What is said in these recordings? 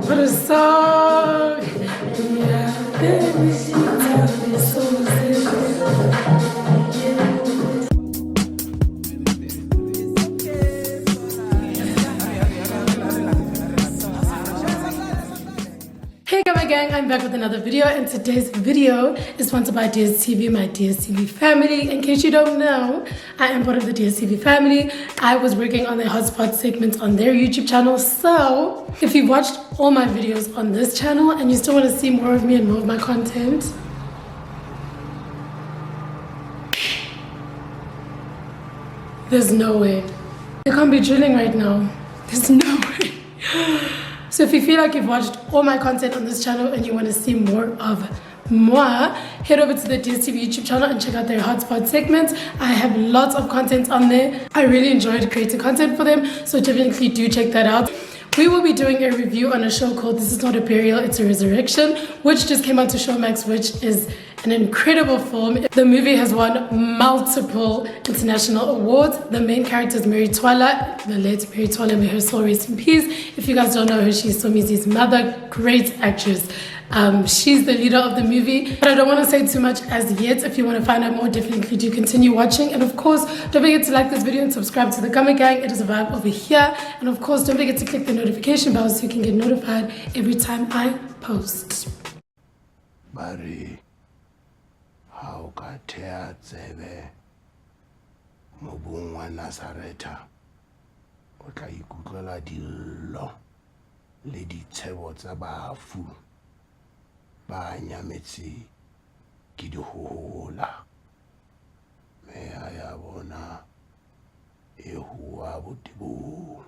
What a song! Yeah, baby, she tell me so Hey Gama gang, I'm back with another video, and today's video is sponsored by DSTV, my DSTV family. In case you don't know, I am part of the DSTV family. I was working on the hotspot segment on their YouTube channel, so if you've watched all my videos on this channel and you still want to see more of me and more of my content, there's no way. I can't be drilling right now. There's no way. So if you feel like you've watched all my content on this channel and you want to see more of moi, head over to the DSTV YouTube channel and check out their hotspot segment. I have lots of content on there. I really enjoyed creating content for them, so definitely do check that out. We will be doing a review on a show called This Is Not a Burial, It's a Resurrection, which just came out to Showmax, which is an incredible film. The movie has won multiple international awards. The main character is Mary Twala, the late Mary Twala, may her soul rest in peace. If you guys don't know her, she's Somizi's mother, great actress. She's the leader of the movie, but I don't want to say too much as yet. If you want to find out more, definitely do continue watching. And of course, don't forget to like this video and subscribe to the Gama gang. It is a vibe over here. And of course, don't forget to click the notification bell so you can get notified every time I post. Mary, how katea tsebe mobung wa Nazareta o tla ikutlwela dillo le ditshebo tsa bafu ba nyametse ke dihohola meya ya bona e hua botibong.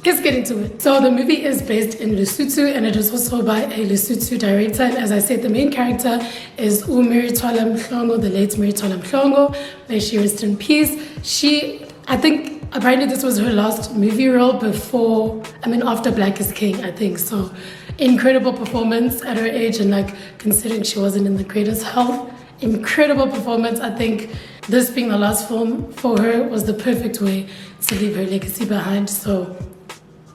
Let's get into it. So the movie is based in Lesotho, and it is also by a Lesotho director. And as I said, the main character is Mary Twala Mhlongo, the late Mary Twala Mhlongo. May she rest in peace. I think apparently this was her last movie role after Black is King, I think. So incredible performance at her age, and like considering she wasn't in the greatest health, incredible performance. I think this being the last film for her was the perfect way to leave her legacy behind. So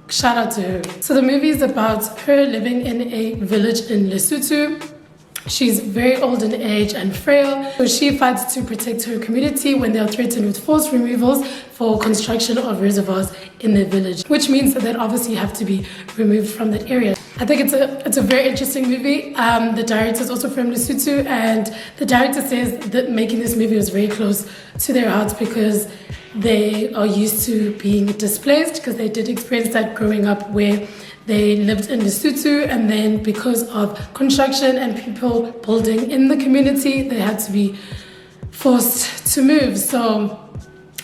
shout out to her. So the movie is about her living in a village in Lesotho. She's very old in age and frail, so she fights to protect her community when they are threatened with forced removals for construction of reservoirs in the village, which means that they obviously have to be removed from that area. I think it's a very interesting movie. The director is also from Lesotho, and the director says that making this movie was very close to their hearts because they are used to being displaced, because they did experience that growing up where they lived in Lesotho, and then because of construction and people building in the community, they had to be forced to move. So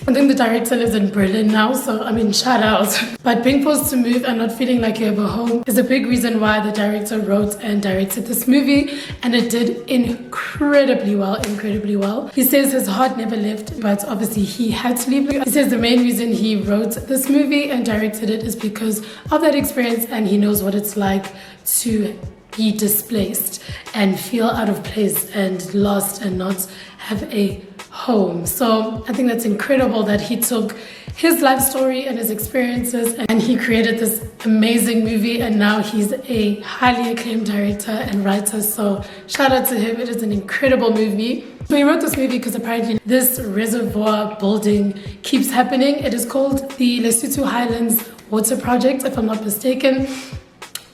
I think the director lives in Berlin now, so I mean, shout out. But being forced to move and not feeling like you have a home is a big reason why the director wrote and directed this movie, and it did incredibly well, incredibly well. He says his heart never left, but obviously he had to leave. He says the main reason he wrote this movie and directed it is because of that experience, and he knows what it's like to be displaced and feel out of place and lost and not have a home. So I think that's incredible that he took his life story and his experiences and he created this amazing movie, and now he's a highly acclaimed director and writer. So shout out to him. It is an incredible movie. So he wrote this movie because apparently this reservoir building keeps happening. It is called the Lesotho Highlands Water Project, if I'm not mistaken.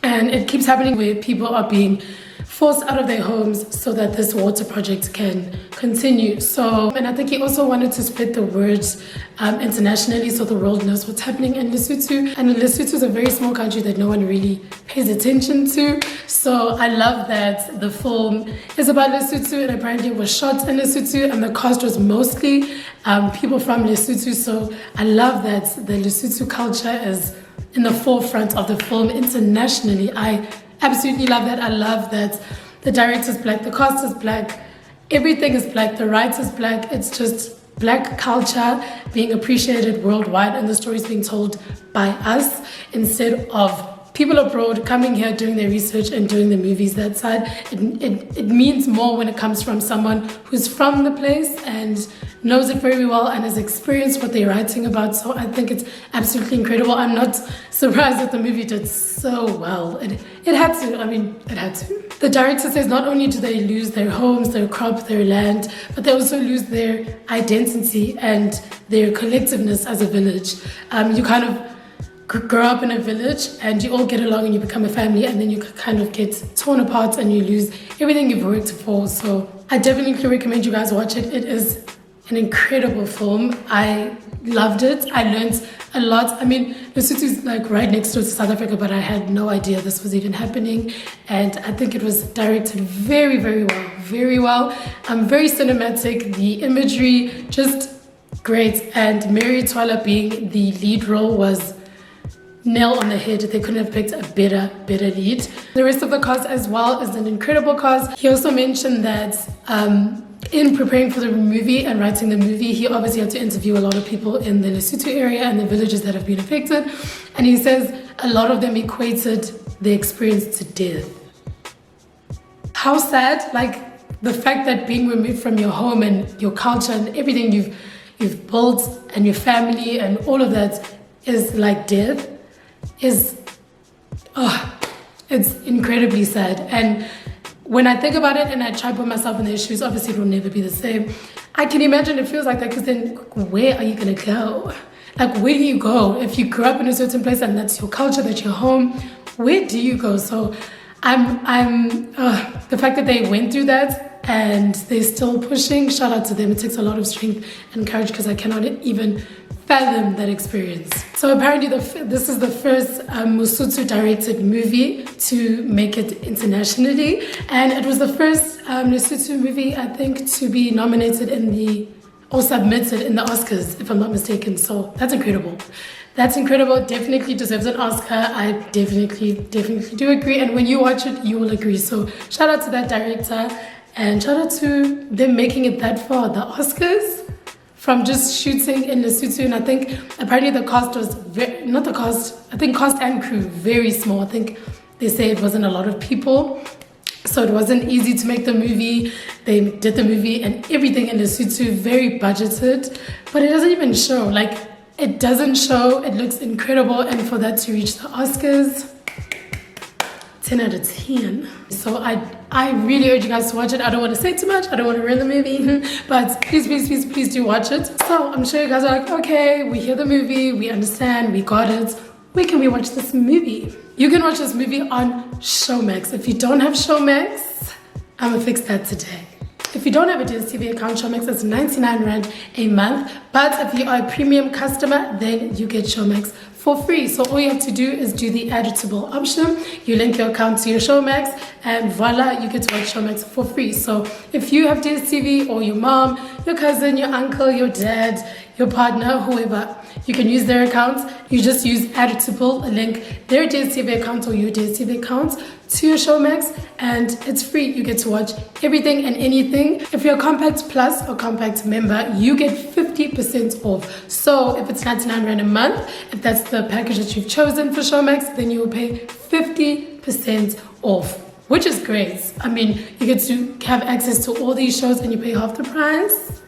And it keeps happening where people are being forced out of their homes so that this water project can continue. So, and I think he also wanted to spread the words internationally so the world knows what's happening in Lesotho. And Lesotho is a very small country that no one really pays attention to. So I love that the film is about Lesotho, and apparently it was shot in Lesotho, and the cast was mostly people from Lesotho. So I love that the Lesotho culture is in the forefront of the film internationally. I absolutely love that. I love that the director's black, the cast is black, everything is black, the writer's black. It's just black culture being appreciated worldwide, and the stories being told by us instead of people abroad coming here, doing their research and doing the movies that side. It means more when it comes from someone who's from the place and knows it very well and has experienced what they're writing about. So I think it's absolutely incredible. I'm not surprised that the movie did so well. It had to. I mean, it had to. The director says not only do they lose their homes, their crops, their land, but they also lose their identity and their collectiveness as a village. You kind of grow up in a village and you all get along and you become a family, and then you kind of get torn apart and you lose everything you've worked for. So I definitely recommend you guys watch it. It is an incredible film. I loved it. I learned a lot. I mean, Lesotho is like right next door to South Africa, but I had no idea this was even happening. And I think it was directed very, very well. Very well. Very cinematic. The imagery, just great. And Mary Twala being the lead role was nail on the head. They couldn't have picked a better lead. The rest of the cast as well is an incredible cast. He also mentioned that in preparing for the movie and writing the movie, he obviously had to interview a lot of people in the Lesotho area and the villages that have been affected. And he says a lot of them equated the experience to death. How sad, like the fact that being removed from your home and your culture and everything you've built and your family and all of that is like death. It's incredibly sad. And when I think about it and I try to put myself in their shoes, obviously it will never be the same. I can imagine it feels like that, because then where are you gonna go? Like, where do you go? If you grew up in a certain place and that's your culture, that's your home, where do you go? So the fact that they went through that and they're still pushing, shout out to them. It takes a lot of strength and courage, because I cannot even fathom that experience. So apparently this is the first Lesotho directed movie to make it internationally, and it was the first Lesotho movie, I think, to be nominated or submitted in the Oscars, if I'm not mistaken. So that's incredible. That's incredible. Definitely deserves an Oscar. I definitely do agree. And when you watch it, you will agree. So shout out to that director, and shout out to them making it that far. The Oscars, from just shooting in Lesotho. And I think apparently the cast was cast and crew, very small. I think they say it wasn't a lot of people. So it wasn't easy to make the movie. They did the movie and everything in Lesotho, very budgeted. But it doesn't even show. Like, it doesn't show. It looks incredible. And for that to reach the Oscars, 10 out of 10. So I really urge you guys to watch it. I don't want to say too much. I don't want to ruin the movie. But please do watch it. So I'm sure you guys are like, okay, we hear the movie. We understand. We got it. Where can we watch this movie? You can watch this movie on Showmax. If you don't have Showmax, I'm going to fix that today. If you don't have a DSTV account, Showmax is 99 Rand a month. But if you are a premium customer, then you get Showmax for free. So all you have to do is do the editable option. You link your account to your Showmax, and voila, you get to watch Showmax for free. So if you have DSTV, or your mom, your cousin, your uncle, your dad, your partner, whoever. You can use their accounts. You just use add to pull a link, their DSTV account or your DSTV account to your Showmax, and it's free. You get to watch everything and anything. If you're a Compact Plus or Compact member, you get 50% off. So if it's 99 Rand a month, if that's the package that you've chosen for Showmax, then you will pay 50% off, which is great. I mean, you get to have access to all these shows and you pay half the price.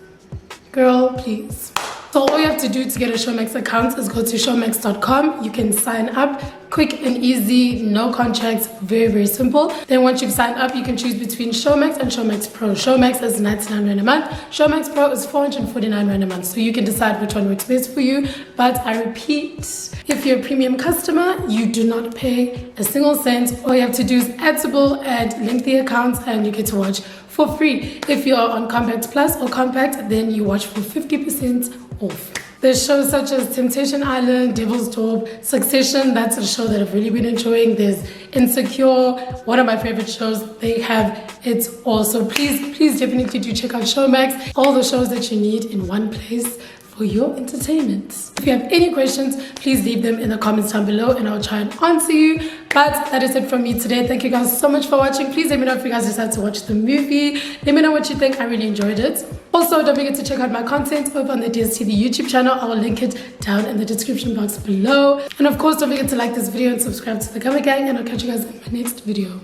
Girl, please. So all you have to do to get a Showmax account is go to showmax.com. You can sign up, quick and easy, no contracts, very, very simple. Then once you've signed up, you can choose between Showmax and Showmax Pro. Showmax is 99 Rand a month. Showmax Pro is 449 Rand a month. So you can decide which one works best for you. But I repeat, if you're a premium customer, you do not pay a single cent. All you have to do is add to bill and link the accounts and you get to watch for free. If you're on Compact Plus or Compact, then you watch for 50% off. There's shows such as Temptation Island, Devil's Dorp, Succession. That's a show that I've really been enjoying. There's Insecure, one of my favorite shows. They have it all. So please definitely do check out Showmax. All the shows that you need in one place for your entertainment. If you have any questions, please leave them in the comments down below and I'll try and answer you. But that is it from me today. Thank you guys so much for watching. Please let me know if you guys decided to watch the movie. Let me know what you think. I really enjoyed it. Also, don't forget to check out my content over on the DSTV YouTube channel. I will link it down in the description box below. And of course, don't forget to like this video and subscribe to the Gama Gang, and I'll catch you guys in my next video.